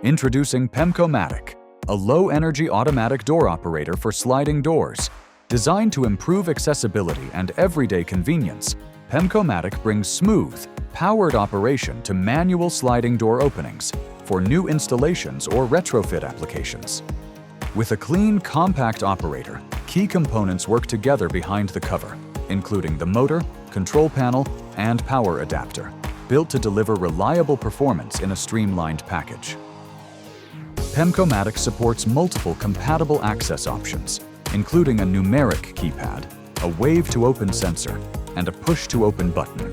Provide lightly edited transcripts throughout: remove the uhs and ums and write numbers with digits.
Introducing PemkoMatic, a low-energy automatic door operator for sliding doors. Designed to improve accessibility and everyday convenience, PemkoMatic brings smooth, powered operation to manual sliding door openings for new installations or retrofit applications. With a clean, compact operator, key components work together behind the cover, including the motor, control panel, and power adapter, built to deliver reliable performance in a streamlined package. PemkoMatic supports multiple compatible access options, including a numeric keypad, a wave-to-open sensor, and a push-to-open button.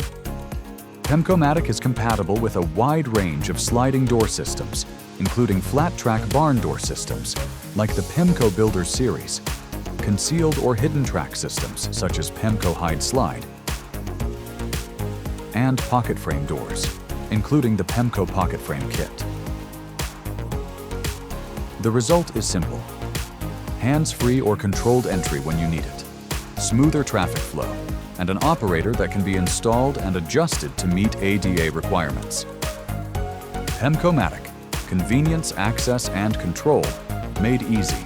PemkoMatic is compatible with a wide range of sliding door systems, including flat-track barn door systems, like the Pemko Builder series, concealed or hidden track systems such as Pemko Hide Slide, and pocket frame doors, including the Pemko Pocket Frame Kit. The result is simple: hands-free or controlled entry when you need it, smoother traffic flow, and an operator that can be installed and adjusted to meet ADA requirements. PemkoMatic: convenience, access, and control made easy.